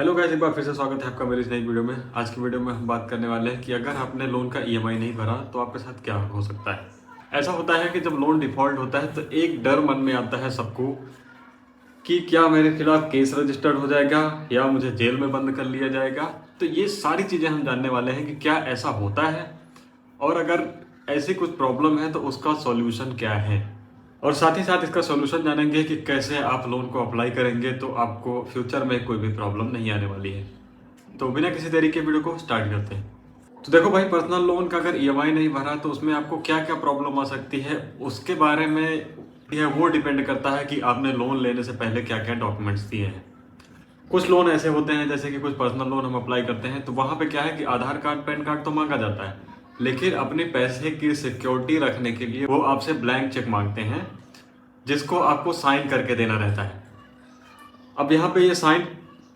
Hello guys, एक बार फिर से स्वागत है आपका मेरी इस नई वीडियो में। आज की वीडियो में हम बात करने वाले हैं कि अगर आपने लोन का ईएमआई नहीं भरा तो आपके साथ क्या हो सकता है। ऐसा होता है कि जब लोन डिफॉल्ट होता है तो एक डर मन में आता है सबको कि क्या मेरे खिलाफ केस रजिस्टर्ड हो जाएगा या मुझे जेल में बंद कर लिया जाएगा। तो ये सारी चीज़ें हम जानने वाले हैं कि क्या ऐसा होता है और अगर ऐसी कुछ प्रॉब्लम है तो उसका सॉल्यूशन क्या है, और साथ ही साथ इसका सॉल्यूशन जानेंगे कि कैसे आप लोन को अप्लाई करेंगे तो आपको फ्यूचर में कोई भी प्रॉब्लम नहीं आने वाली है। तो बिना किसी देरी के वीडियो को स्टार्ट करते हैं। तो देखो भाई, पर्सनल लोन का अगर ईएमआई नहीं भरा तो उसमें आपको क्या क्या प्रॉब्लम आ सकती है उसके बारे में यह वो डिपेंड करता है कि आपने लोन लेने से पहले क्या क्या डॉक्यूमेंट्स दिए हैं। कुछ लोन ऐसे होते हैं, जैसे कि कुछ पर्सनल लोन हम अप्लाई करते हैं तो वहाँ पे क्या है कि आधार कार्ड पैन कार्ड तो मांगा जाता है, लेकिन अपने पैसे की सिक्योरिटी रखने के लिए वो आपसे ब्लैंक चेक मांगते हैं जिसको आपको साइन करके देना रहता है। अब यहाँ पे ये साइन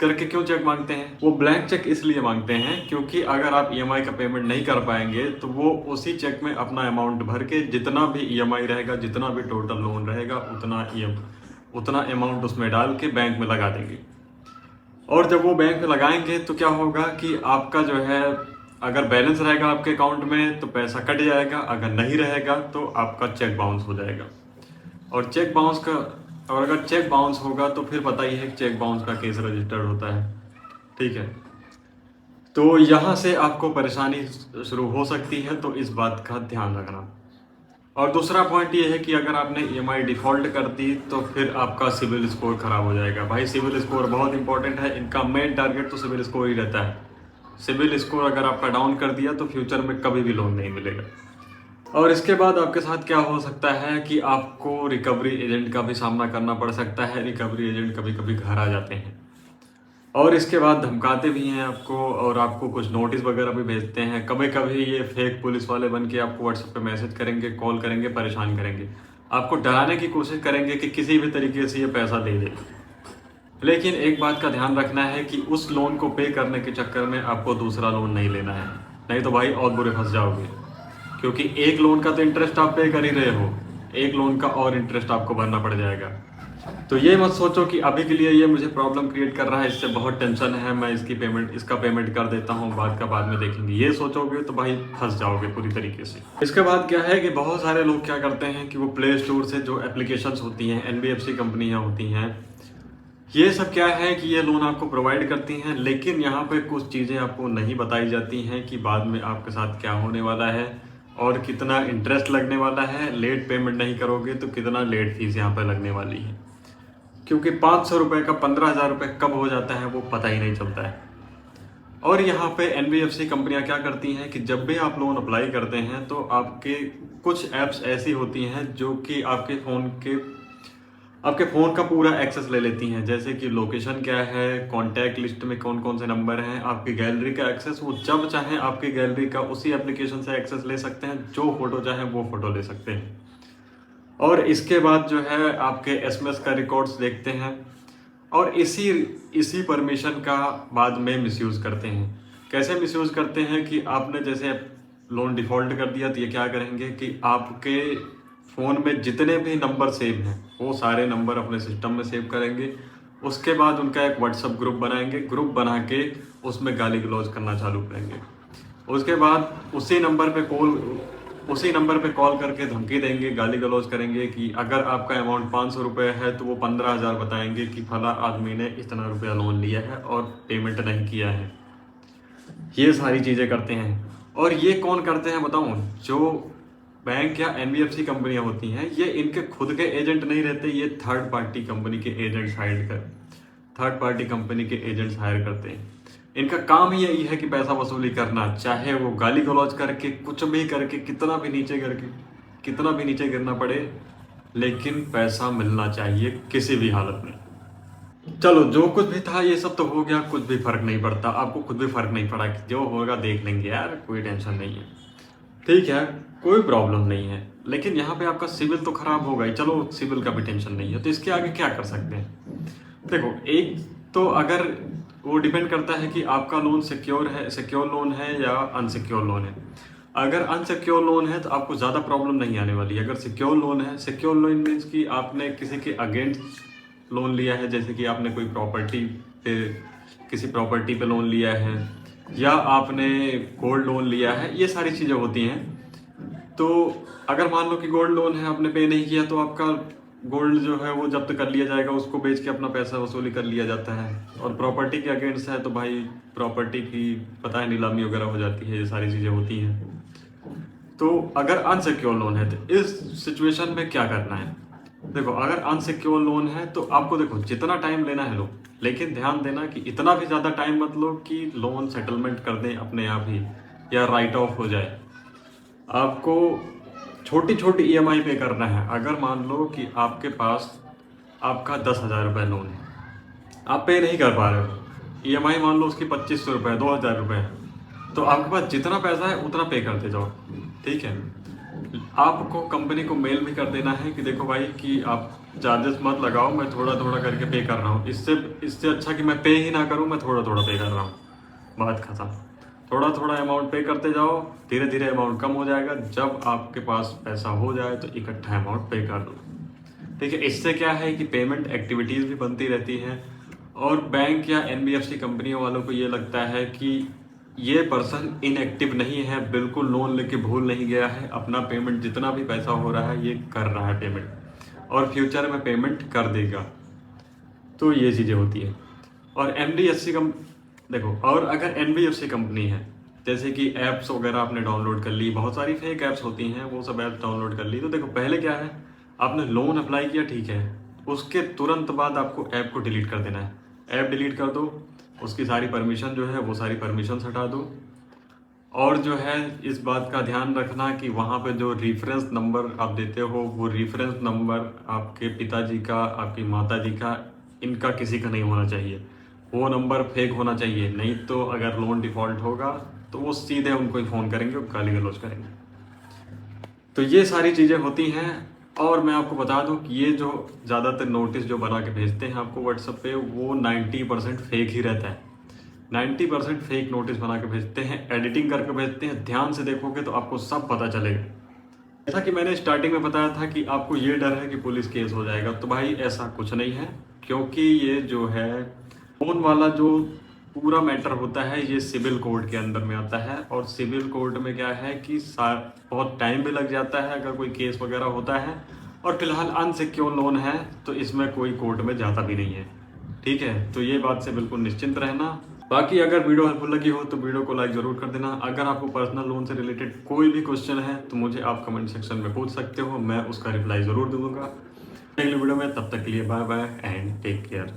करके क्यों चेक मांगते हैं? वो ब्लैंक चेक इसलिए मांगते हैं क्योंकि अगर आप ईएमआई का पेमेंट नहीं कर पाएंगे तो वो उसी चेक में अपना अमाउंट भर के जितना भी ईएमआई रहेगा, जितना भी टोटल लोन रहेगा, उतना अमाउंट उसमें डाल के बैंक में लगा देंगे। और जब वो बैंक में लगाएंगे तो क्या होगा कि आपका जो है, अगर बैलेंस रहेगा आपके अकाउंट में तो पैसा कट जाएगा, अगर नहीं रहेगा तो आपका चेक बाउंस हो जाएगा। और अगर चेक बाउंस होगा तो फिर पता ही है कि चेक बाउंस का केस रजिस्टर्ड होता है। ठीक है, तो यहाँ से आपको परेशानी शुरू हो सकती है, तो इस बात का ध्यान रखना। और दूसरा पॉइंट ये है कि अगर आपने ईएमआई डिफ़ॉल्ट कर दी तो फिर आपका सिविल स्कोर खराब हो जाएगा। भाई, सिविल स्कोर बहुत इंपॉर्टेंट है, इनका मेन टारगेट तो सिविल स्कोर ही रहता है। सिविल स्कोर अगर आपका डाउन कर दिया तो फ्यूचर में कभी भी लोन नहीं मिलेगा। और इसके बाद आपके साथ क्या हो सकता है कि आपको रिकवरी एजेंट का भी सामना करना पड़ सकता है। रिकवरी एजेंट कभी कभी घर आ जाते हैं और इसके बाद धमकाते भी हैं आपको, और आपको कुछ नोटिस वगैरह भी भेजते हैं। कभी कभी ये फेक पुलिस वाले बन के आपको व्हाट्सएप पे मैसेज करेंगे, कॉल करेंगे, परेशान करेंगे, आपको डराने की कोशिश करेंगे कि किसी भी तरीके से ये पैसा ले ले। लेकिन एक बात का ध्यान रखना है कि उस लोन को पे करने के चक्कर में आपको दूसरा लोन नहीं लेना है, नहीं तो भाई और बुरे फंस जाओगे। क्योंकि एक लोन का तो इंटरेस्ट आप पे कर ही रहे हो, एक लोन का और इंटरेस्ट आपको भरना पड़ जाएगा। तो ये मत सोचो कि अभी के लिए ये मुझे प्रॉब्लम क्रिएट कर रहा है, इससे बहुत टेंशन है, मैं इसका पेमेंट कर देता हूँ, बाद का बाद में देखेंगे। ये सोचोगे तो भाई फंस जाओगे पूरी तरीके से। इसके बाद क्या है कि बहुत सारे लोग क्या करते हैं कि वो प्ले स्टोर से जो एप्लीकेशंस होती हैं, एनबीएफसी कंपनियां होती हैं, ये सब क्या है कि ये लोन आपको प्रोवाइड करती हैं, लेकिन यहाँ पे कुछ चीज़ें आपको नहीं बताई जाती हैं कि बाद में आपके साथ क्या होने वाला है और कितना इंटरेस्ट लगने वाला है। लेट पेमेंट नहीं करोगे तो कितना लेट फीस यहाँ पे लगने वाली है, क्योंकि 500 रुपये का 15,000 रुपये कब हो जाता है वो पता ही नहीं चलता है। और यहाँ पे एनबीएफसी कंपनियाँ क्या करती हैं कि जब भी आप लोन अप्लाई करते हैं तो आपके कुछ ऐप्स ऐसी होती हैं जो कि आपके फ़ोन का पूरा एक्सेस ले लेती हैं, जैसे कि लोकेशन क्या है, कॉन्टैक्ट लिस्ट में कौन कौन से नंबर हैं, आपकी गैलरी का एक्सेस। वो जब चाहें आपकी गैलरी का उसी एप्लीकेशन से एक्सेस ले सकते हैं, जो फ़ोटो चाहें वो फ़ोटो ले सकते हैं। और इसके बाद जो है आपके एसएमएस का रिकॉर्ड्स देखते हैं और इसी परमिशन का बाद में मिसयूज़ करते हैं। कैसे मिसयूज़ करते हैं कि आपने जैसे लोन डिफ़ॉल्ट कर दिया तो ये क्या करेंगे कि आपके फ़ोन में जितने भी नंबर सेव हैं वो सारे नंबर अपने सिस्टम में सेव करेंगे। उसके बाद उनका एक व्हाट्सएप ग्रुप बनाएंगे, ग्रुप बना के उसमें गाली गलौज करना चालू करेंगे। उसके बाद उसी नंबर पे कॉल करके धमकी देंगे, गाली गलौज करेंगे कि अगर आपका अमाउंट 500 रुपये है तो वो 15,000 बताएंगे कि फला आदमी ने इतना रुपया लोन लिया है और पेमेंट नहीं किया है। ये सारी चीज़ें करते हैं। और ये कौन करते हैं बताऊं? जो बैंक या एनबीएफसी कंपनियां होती हैं, ये इनके खुद के एजेंट नहीं रहते, ये थर्ड पार्टी कंपनी के एजेंट्स हायर करते हैं। इनका काम ही यही है कि पैसा वसूली करना, चाहे वो गाली गलौज करके, कुछ भी करके, कितना भी नीचे गिरना पड़े, लेकिन पैसा मिलना चाहिए किसी भी हालत में। चलो, जो कुछ भी था ये सब तो हो गया, कुछ भी फर्क नहीं पड़ता, आपको खुद भी फर्क नहीं पड़ा, जो होगा देख लेंगे यार, कोई टेंशन नहीं है। ठीक है, कोई प्रॉब्लम नहीं है, लेकिन यहाँ पे आपका सिविल तो खराब होगा ही। चलो, सिविल का भी टेंशन नहीं है, तो इसके आगे क्या कर सकते हैं? देखो, एक तो अगर वो डिपेंड करता है कि आपका लोन सिक्योर लोन है या अनसिक्योर लोन है। अगर अनसिक्योर लोन है तो आपको ज़्यादा प्रॉब्लम नहीं आने वाली। अगर सिक्योर लोन है, सिक्योर लोन मीन्स कि आपने किसी के अगेंस्ट लोन लिया है, जैसे कि आपने कोई प्रॉपर्टी पे किसी प्रॉपर्टी पे लोन लिया है या आपने गोल्ड लोन लिया है, ये सारी चीज़ें होती हैं। तो अगर मान लो कि गोल्ड लोन है, आपने पे नहीं किया, तो आपका गोल्ड जो है वो जब्त कर लिया जाएगा, उसको बेच के अपना पैसा वसूली कर लिया जाता है। और प्रॉपर्टी के अगेंस्ट है तो भाई प्रॉपर्टी की पता है नीलामी वगैरह हो जाती है, ये सारी चीज़ें होती हैं। तो अगर अनसिक्योर लोन है तो इस सिचुएशन में क्या करना है? देखो, अगर अनसिक्योर लोन है तो आपको देखो जितना टाइम लेना है लो, लेकिन ध्यान देना कि इतना भी ज़्यादा टाइम मत लो कि लोन सेटलमेंट कर दें अपने आप ही या राइट ऑफ हो जाए। आपको छोटी छोटी ईएमआई पे करना है। अगर मान लो कि आपके पास आपका 10,000 रुपये लोन है, आप पे नहीं कर पा रहे हो, ईएमआई मान लो उसकी 2500 रुपये, 2000 रुपये है, तो आपके पास जितना पैसा है उतना पे करते जाओ, ठीक है। आपको कंपनी को मेल भी कर देना है कि देखो भाई कि आप चार्जेस मत लगाओ, मैं थोड़ा थोड़ा करके पे कर रहा हूँ। इससे इससे अच्छा कि मैं पे ही ना करूँ, मैं थोड़ा थोड़ा पे कर रहा हूँ, बात खत्म। थोड़ा थोड़ा अमाउंट पे करते जाओ, धीरे धीरे अमाउंट कम हो जाएगा। जब आपके पास पैसा हो जाए तो इकट्ठा अमाउंट पे कर दो, ठीक है। इससे क्या है कि पेमेंट एक्टिविटीज़ भी बनती रहती हैं और बैंक या एनबीएफसी कंपनियों वालों को ये लगता है कि ये पर्सन इनएक्टिव नहीं है, बिल्कुल लोन लेके भूल नहीं गया है, अपना पेमेंट जितना भी पैसा हो रहा है ये कर रहा है पेमेंट और फ्यूचर में पेमेंट कर देगा। तो ये चीज़ें होती है। और एनबीएफसी कम देखो, और अगर एनबीएफसी कंपनी है, जैसे कि ऐप्स वगैरह आपने डाउनलोड कर ली, बहुत सारी फेक ऐप्स होती हैं, वो सब ऐप्स डाउनलोड कर ली, तो देखो पहले क्या है, आपने लोन अप्लाई किया, ठीक है, उसके तुरंत बाद आपको ऐप को डिलीट कर देना है। ऐप डिलीट कर दो, उसकी सारी परमिशन जो है वो सारी परमिशन हटा दो। और जो है इस बात का ध्यान रखना कि वहाँ पे जो रेफरेंस नंबर आप देते हो, वो रेफरेंस नंबर आपके पिताजी का, आपकी माताजी का, इनका किसी का नहीं होना चाहिए। वो नंबर फेक होना चाहिए, नहीं तो अगर लोन डिफ़ॉल्ट होगा तो वो सीधे उनको ही फ़ोन करेंगे और गाली गलौज करेंगे। तो ये सारी चीज़ें होती हैं। और मैं आपको बता दूं कि ये जो ज़्यादातर नोटिस जो बना के भेजते हैं आपको व्हाट्सएप पे, वो 90% फेक ही रहता है। 90% फेक नोटिस बना के भेजते हैं, एडिटिंग करके भेजते हैं। ध्यान से देखोगे तो आपको सब पता चलेगा। जैसा कि मैंने स्टार्टिंग में बताया था कि आपको ये डर है कि पुलिस केस हो जाएगा, तो भाई ऐसा कुछ नहीं है, क्योंकि ये जो है लोन वाला जो पूरा मैटर होता है ये सिविल कोड के अंदर में आता है। और सिविल कोड में क्या है कि बहुत टाइम भी लग जाता है अगर कोई केस वगैरह होता है। और फिलहाल अनसिक्योर लोन है तो इसमें कोई कोर्ट में जाता भी नहीं है, ठीक है। तो ये बात से बिल्कुल निश्चिंत रहना। बाकी अगर वीडियो हेल्पफुल लगी हो तो वीडियो को लाइक ज़रूर कर देना। अगर आपको पर्सनल लोन से रिलेटेड कोई भी क्वेश्चन है तो मुझे आप कमेंट सेक्शन में पूछ सकते हो, मैं उसका रिप्लाई ज़रूर दूंगा अगली वीडियो में। तब तक के लिए bye bye and take care.